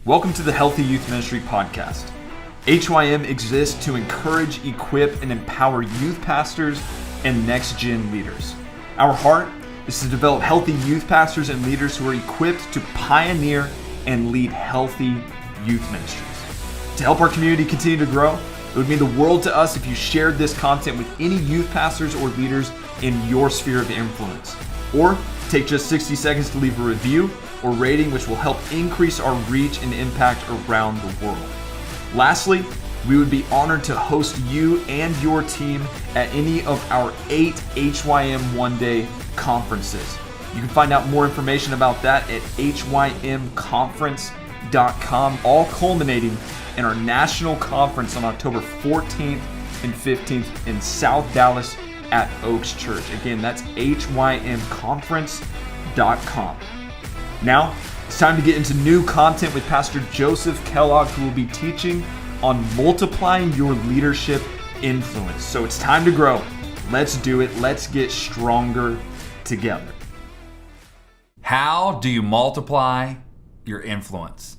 Welcome to the Healthy Youth Ministry Podcast. HYM exists to encourage, equip, and empower youth pastors and next-gen leaders. Our heart is to develop healthy youth pastors and leaders who are equipped to pioneer and lead healthy youth ministries. To help our community continue to grow, it would mean the world to us if you shared this content with any youth pastors or leaders in your sphere of influence. Or take just 60 seconds to leave a review or rating, which will help increase our reach and impact around the world. Lastly, we would be honored to host you and your team at any of our 8 HYM one-day conferences. You can find out more information about that at HYMconference.com, all culminating in our national conference on October 14th and 15th in South Dallas at Oaks Church. Again, that's HYMconference.com. Now, it's time to get into new content with Pastor Joseph Kellogg, who will be teaching on multiplying your leadership influence. So it's time to grow. Let's do it. Let's get stronger together. How do you multiply your influence?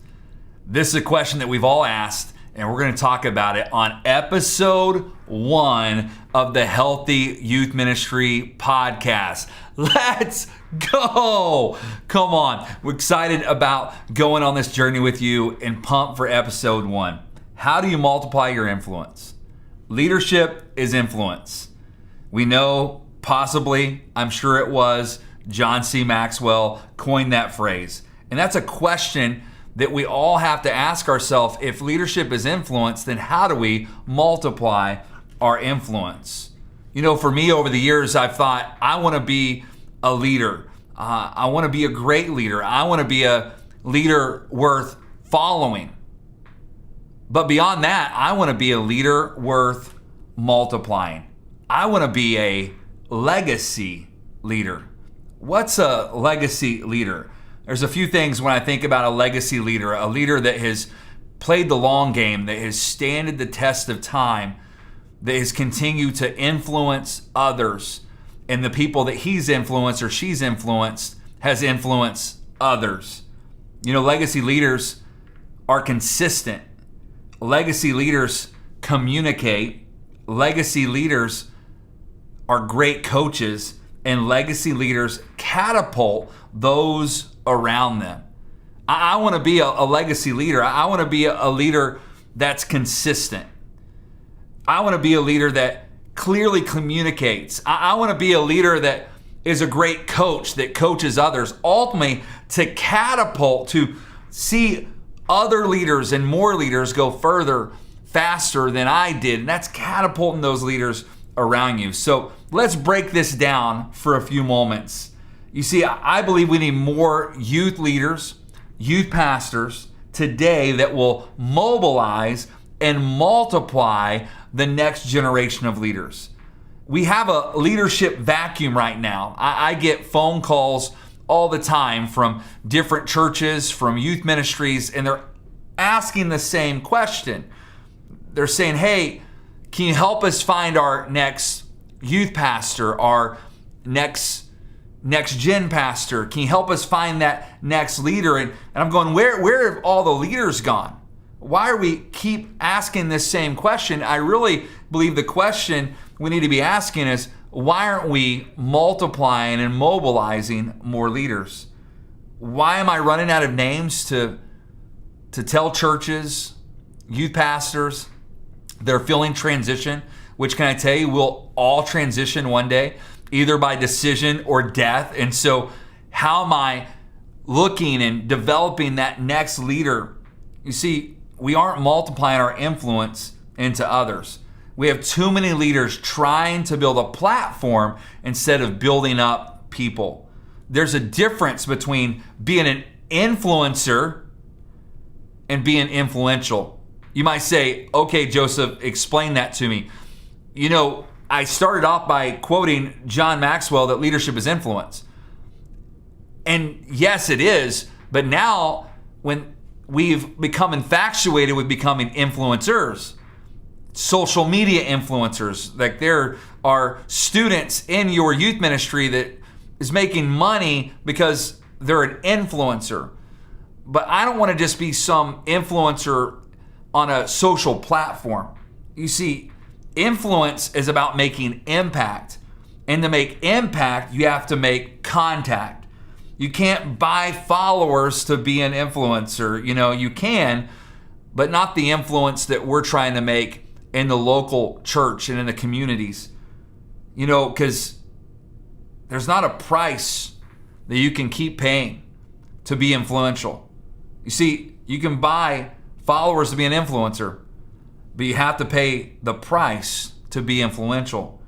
This is a question that we've all asked, and we're going to talk about it on episode 1 of the Healthy Youth Ministry Podcast. Let's go! Come on. We're excited about going on this journey with you and pumped for episode 1. How do you multiply your influence? Leadership is influence. We know, possibly, I'm sure it was, John C. Maxwell coined that phrase. And that's a question that we all have to ask ourselves. If leadership is influence, then how do we multiply our influence? You know, for me over the years, I've thought, I want to be a leader. I want to be a great leader. I want to be a leader worth following. But beyond that, I want to be a leader worth multiplying. I want to be a legacy leader. What's a legacy leader? There's a few things when I think about a legacy leader, a leader that has played the long game, that has standed the test of time, that has continued to influence others, and the people that he's influenced or she's influenced has influenced others. You know, legacy leaders are consistent. Legacy leaders communicate. Legacy leaders are great coaches, and legacy leaders catapult those around them. I want to be a legacy leader. I want to be a leader that's consistent. I want to be a leader that clearly communicates. I want to be a leader that is a great coach, that coaches others, ultimately to catapult, to see other leaders and more leaders go further, faster than I did. And that's catapulting those leaders around you. So let's break this down for a few moments. You see, I believe we need more youth leaders, youth pastors today that will mobilize and multiply the next generation of leaders. We have a leadership vacuum right now. I get phone calls all the time from different churches, from youth ministries, and they're asking the same question. They're saying, hey, can you help us find our next youth pastor, our next gen pastor? Can you help us find that next leader? And I'm going, where have all the leaders gone? Why are we keep asking this same question? I really believe the question we need to be asking is, why aren't we multiplying and mobilizing more leaders? Why am I running out of names to tell churches, youth pastors, they're feeling transition, which can I tell you, we'll all transition one day, either by decision or death. And so how am I looking and developing that next leader? You see, we aren't multiplying our influence into others. We have too many leaders trying to build a platform instead of building up people. There's a difference between being an influencer and being influential. You might say, okay, Joseph, explain that to me. You know, I started off by quoting John Maxwell that leadership is influence. And yes, it is. But now when we've become infatuated with becoming influencers, social media influencers, like there are students in your youth ministry that is making money because they're an influencer. But I don't want to just be some influencer on a social platform. You see, influence is about making impact. And to make impact, you have to make contact. You can't buy followers to be an influencer. You can, but not the influence that we're trying to make in the local church and in the communities. Because there's not a price that you can keep paying to be influential. You see, you can buy followers to be an influencer, but you have to pay the price to be influential.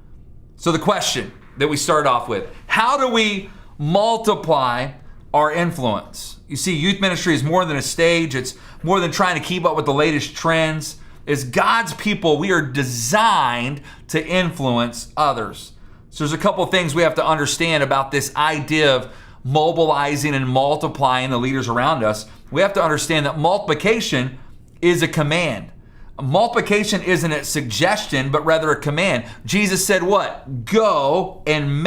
So the question that we start off with, how do we multiply our influence? You see, youth ministry is more than a stage. It's more than trying to keep up with the latest trends. As God's people, we are designed to influence others. So there's a couple of things we have to understand about this idea of mobilizing and multiplying the leaders around us. We have to understand that multiplication is a command. Multiplication isn't a suggestion, but rather a command. Jesus said what? Go and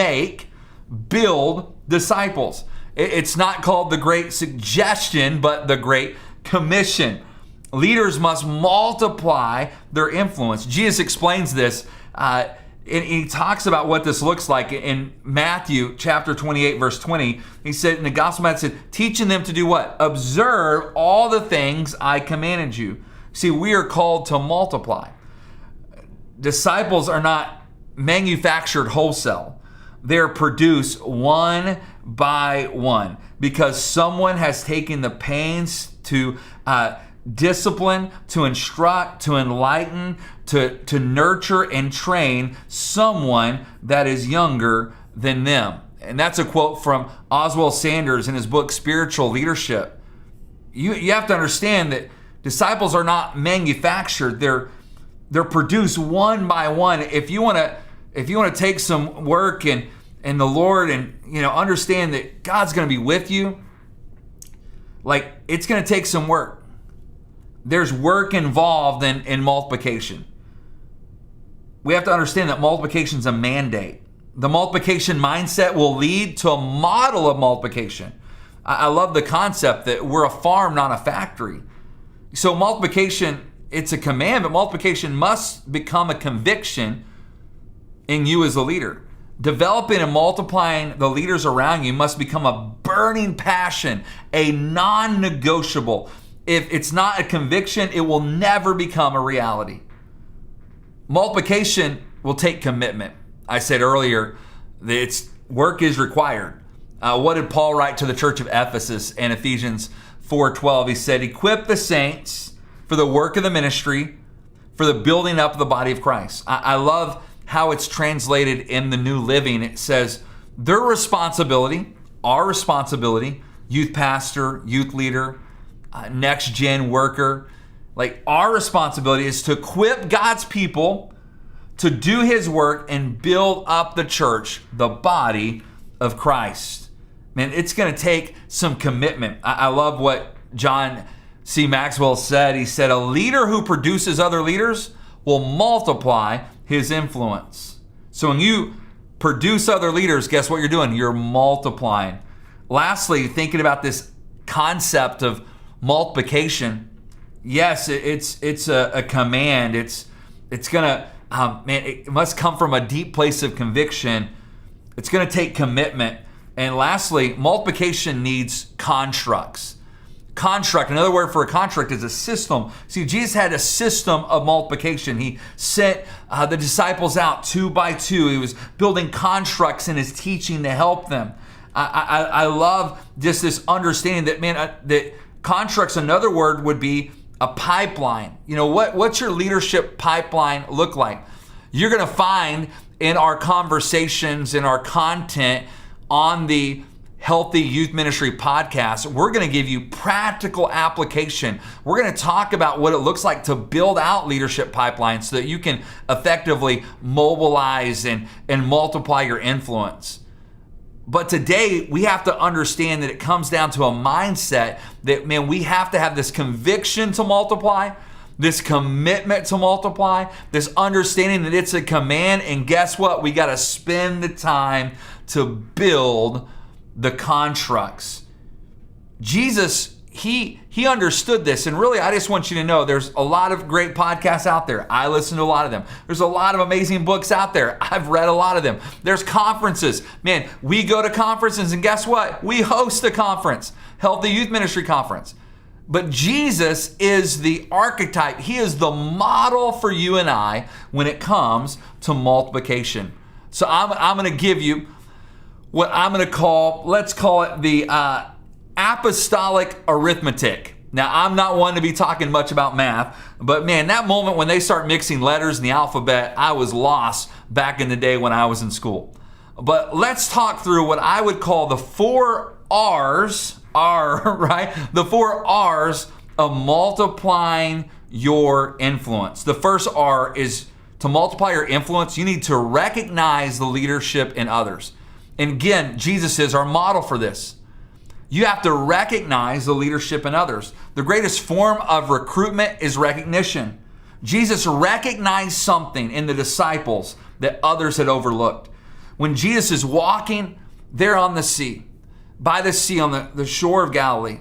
build disciples. It's not called the Great Suggestion, but the Great Commission. Leaders must multiply their influence. Jesus explains this, and he talks about what this looks like in Matthew chapter 28, verse 20. He said, in the Gospel of Matthew, said, teaching them to do what? Observe all the things I commanded you. See, we are called to multiply. Disciples are not manufactured wholesale. They're produced one by one because someone has taken the pains to discipline, to instruct, to enlighten, to nurture and train someone that is younger than them. And that's a quote from Oswald Sanders in his book, Spiritual Leadership. You have to understand that disciples are not manufactured. They're produced one by one. If you want to take some work and the Lord and understand that God's going to be with you, like it's going to take some work. There's work involved in multiplication. We have to understand that multiplication is a mandate. The multiplication mindset will lead to a model of multiplication. I love the concept that we're a farm, not a factory. So multiplication, it's a command, but multiplication must become a conviction in you as a leader. Developing and multiplying the leaders around you must become a burning passion, a non-negotiable. If it's not a conviction, it will never become a reality. Multiplication will take commitment. I said earlier that work is required. What did Paul write to the church of Ephesus in Ephesians 4:12? He said, equip the saints for the work of the ministry, for the building up of the body of Christ. I love how it's translated in the New Living. It says, their responsibility, our responsibility, youth pastor, youth leader, next gen worker, like our responsibility is to equip God's people to do his work and build up the church, the body of Christ. Man, it's going to take some commitment. I love what John C. Maxwell said. He said, a leader who produces other leaders will multiply his influence. So when you produce other leaders, guess what you're doing? You're multiplying. Lastly, thinking about this concept of multiplication, yes, it's a command. It's gonna, it must come from a deep place of conviction. It's gonna take commitment. And lastly, multiplication needs constructs. Construct, another word for a construct is a system. See, Jesus had a system of multiplication. He sent the disciples out 2 by 2. He was building constructs in his teaching to help them. I love just this understanding that, that constructs, another word would be a pipeline. What's your leadership pipeline look like? You're going to find in our conversations, in our content on the Healthy Youth Ministry podcast, we're going to give you practical application. We're going to talk about what it looks like to build out leadership pipelines so that you can effectively mobilize and multiply your influence. But today, we have to understand that it comes down to a mindset that, man, we have to have this conviction to multiply, this commitment to multiply, this understanding that it's a command. And guess what? We got to spend the time to build the constructs. Jesus, he understood this. And really, I just want you to know there's a lot of great podcasts out there. I listen to a lot of them. There's a lot of amazing books out there. I've read a lot of them. There's conferences. Man, we go to conferences, and guess what? We host a conference, Healthy Youth Ministry Conference. But Jesus is the archetype. He is the model for you and I when it comes to multiplication. So I'm going to give you what I'm going to call, let's call it the apostolic arithmetic. Now, I'm not one to be talking much about math, but man, that moment when they start mixing letters in the alphabet, I was lost back in the day when I was in school. But let's talk through what I would call the 4 R's, right? The 4 R's of multiplying your influence. The first R is to multiply your influence. You need to recognize the leadership in others. And again, Jesus is our model for this. You have to recognize the leadership in others. The greatest form of recruitment is recognition. Jesus recognized something in the disciples that others had overlooked. When Jesus is walking there on the sea, by the sea on the shore of Galilee,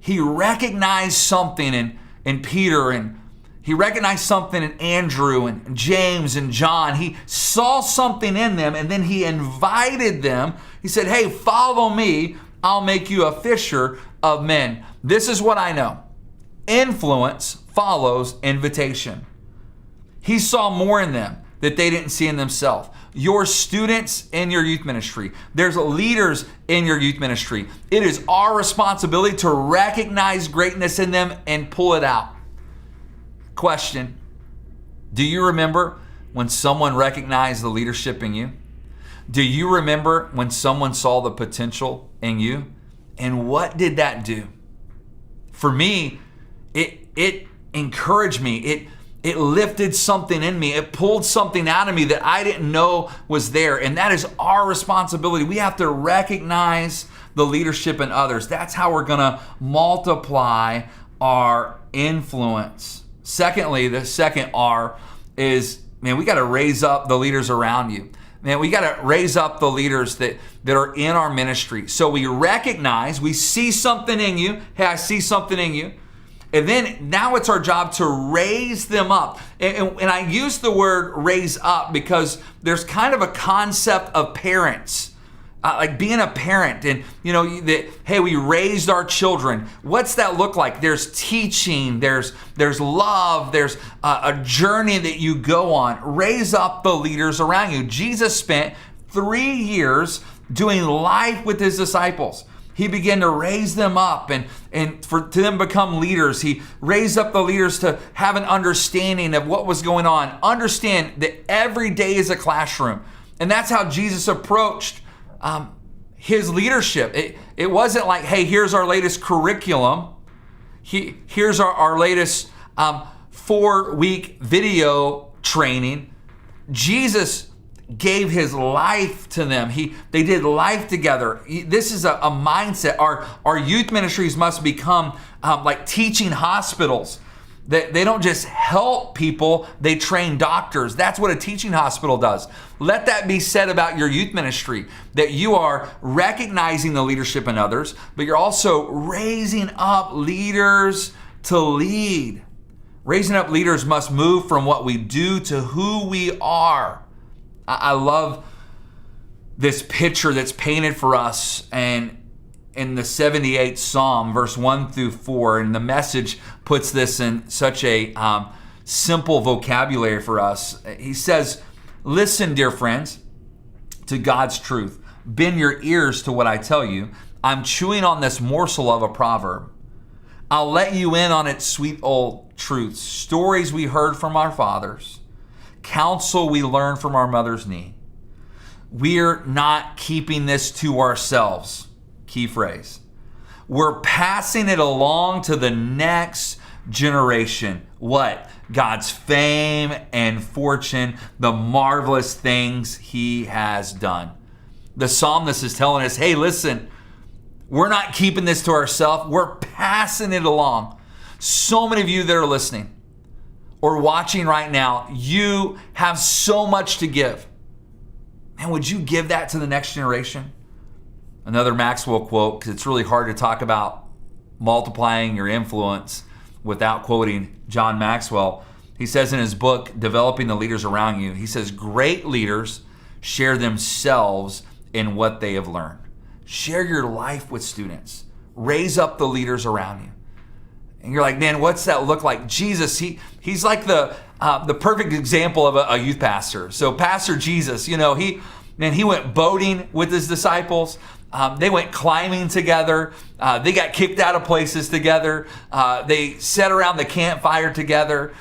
he recognized something in Peter, and he recognized something in Andrew and James and John. He saw something in them, and then he invited them. He said, hey, follow me. I'll make you a fisher of men. This is what I know. Influence follows invitation. He saw more in them that they didn't see in themselves. Your students in your youth ministry, there's leaders in your youth ministry. It is our responsibility to recognize greatness in them and pull it out. Question, do you remember when someone recognized the leadership in you? Do you remember when someone saw the potential in you? And what did that do? For me, it encouraged me. It lifted something in me. It pulled something out of me that I didn't know was there. And that is our responsibility. We have to recognize the leadership in others. That's how we're going to multiply our influence. Secondly, the second R is, man, we got to raise up the leaders around you. Man, we got to raise up the leaders that are in our ministry. So we recognize, we see something in you. Hey, I see something in you. And then now it's our job to raise them up. And I use the word raise up because there's kind of a concept of parents. Like being a parent, and hey, we raised our children. What's that look like? There's teaching, there's love, there's a journey that you go on. Raise up the leaders around you. Jesus spent 3 years doing life with his disciples. He began to raise them up and to them become leaders. He raised up the leaders to have an understanding of what was going on. Understand that every day is a classroom. And that's how Jesus approached his leadership. It wasn't like, hey, here's our latest curriculum. Here's our latest 4-week video training. Jesus gave his life to them. They did life together. This is a mindset. Our youth ministries must become like teaching hospitals. They don't just help people, they train doctors. That's what a teaching hospital does. Let that be said about your youth ministry, that you are recognizing the leadership in others, but you're also raising up leaders to lead. Raising up leaders must move from what we do to who we are. I love this picture that's painted for us and in the 78th Psalm, verse 1 through 4, and the Message puts this in such a simple vocabulary for us. He says, listen, dear friends, to God's truth. Bend your ears to what I tell you. I'm chewing on this morsel of a proverb. I'll let you in on its sweet old truths, stories we heard from our fathers, counsel we learned from our mother's knee. We're not keeping this to ourselves. Key phrase. We're passing it along to the next generation. What? God's fame and fortune, the marvelous things he has done. The psalmist is telling us, hey, listen, we're not keeping this to ourselves. We're passing it along. So many of you that are listening or watching right now, you have so much to give. Man, would you give that to the next generation? Another Maxwell quote, because it's really hard to talk about multiplying your influence without quoting John Maxwell. He says in his book, Developing the Leaders Around You, he says, great leaders share themselves in what they have learned. Share your life with students. Raise up the leaders around you. And you're like, man, what's that look like? Jesus, he's like the perfect example of a youth pastor. So Pastor Jesus, he went boating with his disciples. They went climbing together. They got kicked out of places together. They sat around the campfire together.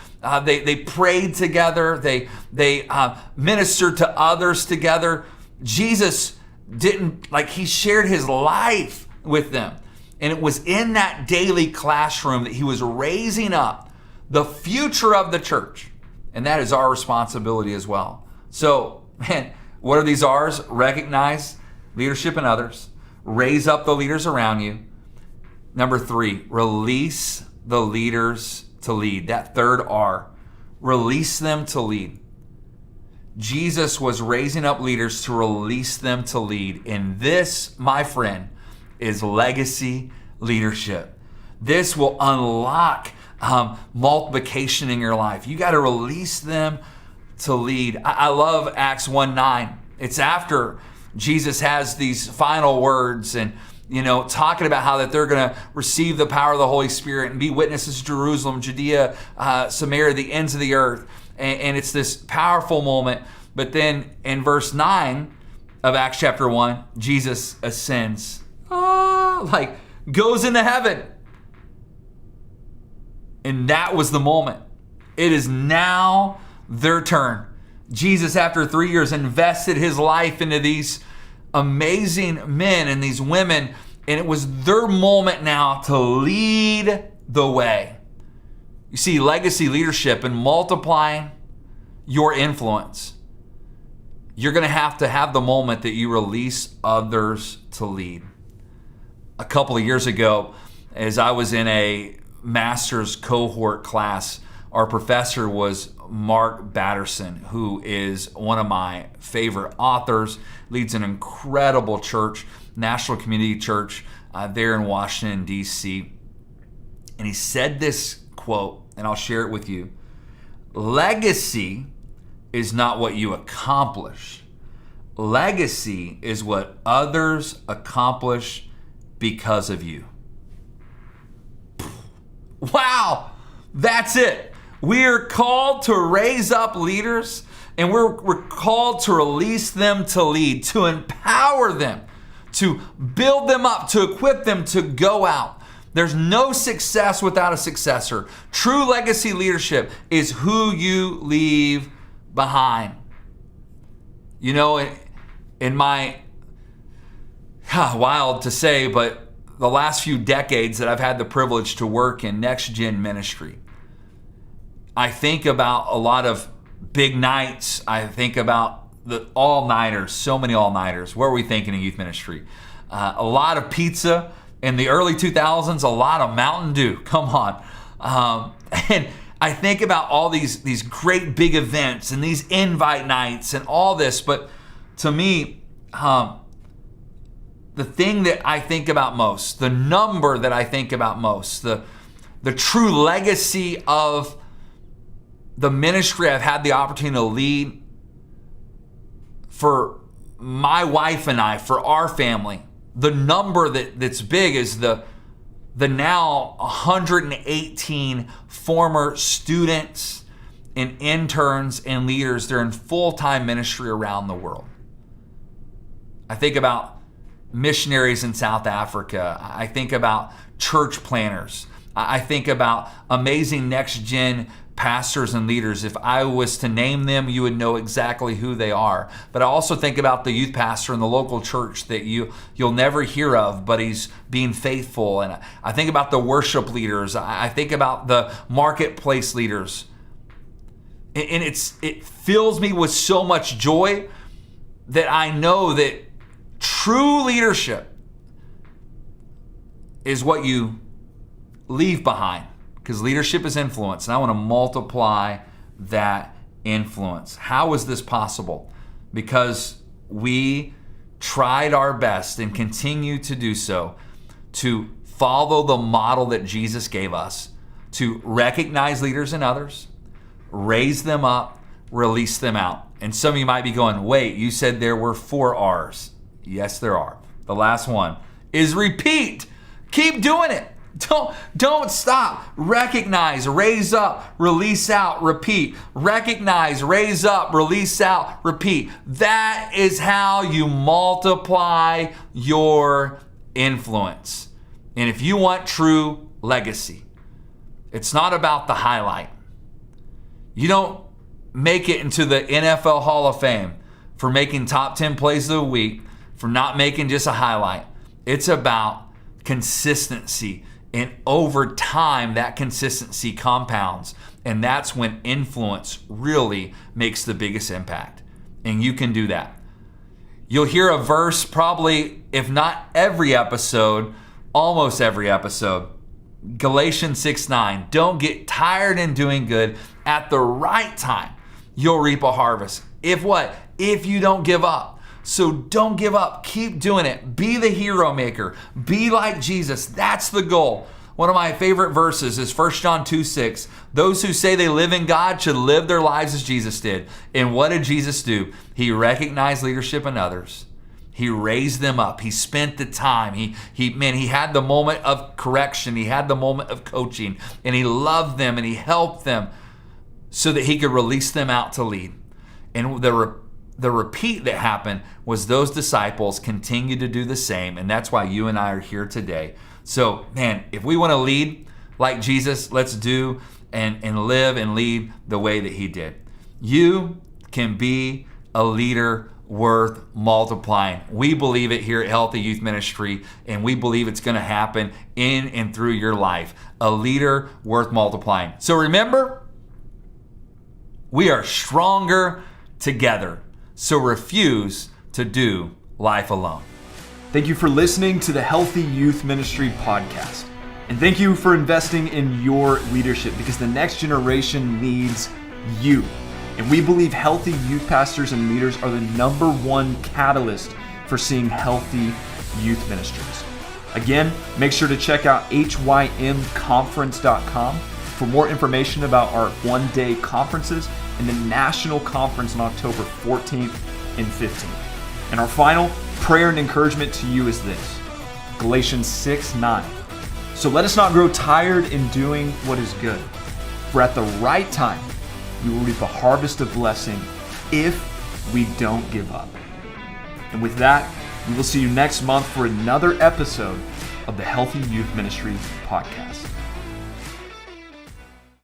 They prayed together. They ministered to others together. Jesus he shared his life with them. And it was in that daily classroom that he was raising up the future of the church. And that is our responsibility as well. So, man, what are these R's? Recognize leadership in others. Raise up the leaders around you. Number 3, release the leaders to lead. That third R, release them to lead. Jesus was raising up leaders to release them to lead. And this, my friend, is legacy leadership. This will unlock multiplication in your life. You got to release them to lead. I love Acts 1:9. It's after Jesus has these final words and talking about how that they're going to receive the power of the Holy Spirit and be witnesses to Jerusalem, Judea, Samaria, the ends of the earth. And it's this powerful moment. But then in verse 9 of Acts chapter 1, Jesus ascends. Goes into heaven. And that was the moment. It is now their turn. Jesus, after 3 years, invested his life into these amazing men and these women, and it was their moment now to lead the way. You see, legacy leadership and multiplying your influence. You're going to have the moment that you release others to lead. A couple of years ago, as I was in a master's cohort class, our professor was Mark Batterson, who is one of my favorite authors, leads an incredible church, National Community Church, there in Washington, D.C. And he said this quote, and I'll share it with you. Legacy is not what you accomplish. Legacy is what others accomplish because of you. Wow, that's it. We're called to raise up leaders, and we're called to release them to lead, to empower them, to build them up, to equip them to go out. There's no success without a successor. True legacy leadership is who you leave behind. In my, wild to say, but the last few decades that I've had the privilege to work in next gen ministry, I think about a lot of big nights. I think about the all-nighters, so many all-nighters. What are we thinking in youth ministry? A lot of pizza. In the early 2000s, a lot of Mountain Dew. Come on. And I think about all these great big events and these invite nights and all this. But to me, the thing that I think about most, the number that I think about most, the true legacy of the ministry I've had the opportunity to lead for my wife and I, for our family, the number that's big is the now 118 former students and interns and leaders. They're in full-time ministry around the world. I think about missionaries in South Africa. I think about church planners. I think about amazing next-gen pastors and leaders. If I was to name them, you would know exactly who they are. But I also think about the youth pastor in the local church that you'll never hear of, but he's being faithful. And I think about the worship leaders. I think about the marketplace leaders. And it fills me with so much joy that I know that true leadership is what you leave behind. Because leadership is influence, and I want to multiply that influence. How is this possible? Because we tried our best and continue to do so to follow the model that Jesus gave us to recognize leaders in others, raise them up, release them out. And some of you might be going, wait, you said there were 4 R's. Yes, there are. The last one is repeat. Keep doing it. Don't stop. Recognize, raise up, release out, repeat. Recognize, raise up, release out, repeat. That is how you multiply your influence. And if you want true legacy, it's not about the highlight. You don't make it into the NFL Hall of Fame for making top 10 plays of the week, for not making just a highlight. It's about consistency. And over time, that consistency compounds. And that's when influence really makes the biggest impact. And you can do that. You'll hear a verse probably, if not every episode, almost every episode. Galatians 6:9. Don't get tired in doing good. At the right time, you'll reap a harvest. If what? If you don't give up. So don't give up. Keep doing it. Be the hero maker. Be like Jesus. That's the goal. One of my favorite verses is 1 John 2:6. Those who say they live in God should live their lives as Jesus did. And what did Jesus do? He recognized leadership in others. He raised them up. He spent the time. He had the moment of correction. He had the moment of coaching. And he loved them and he helped them so that he could release them out to lead. And the repeat that happened was those disciples continued to do the same. And that's why you and I are here today. So, man, if we want to lead like Jesus, let's do and live and lead the way that he did. You can be a leader worth multiplying. We believe it here at Healthy Youth Ministry, and we believe it's going to happen in and through your life. A leader worth multiplying. So remember, we are stronger together. So refuse to do life alone. Thank you for listening to the Healthy Youth Ministry podcast. And thank you for investing in your leadership, because the next generation needs you. And we believe healthy youth pastors and leaders are the #1 catalyst for seeing healthy youth ministries. Again, make sure to check out HYMconference.com for more information about our one-day conferences and the national conference on October 14th and 15th. And our final prayer and encouragement to you is this: Galatians 6:9. So let us not grow tired in doing what is good, for at the right time we will reap a harvest of blessing if we don't give up. And with that, we will see you next month for another episode of the Healthy Youth Ministry podcast.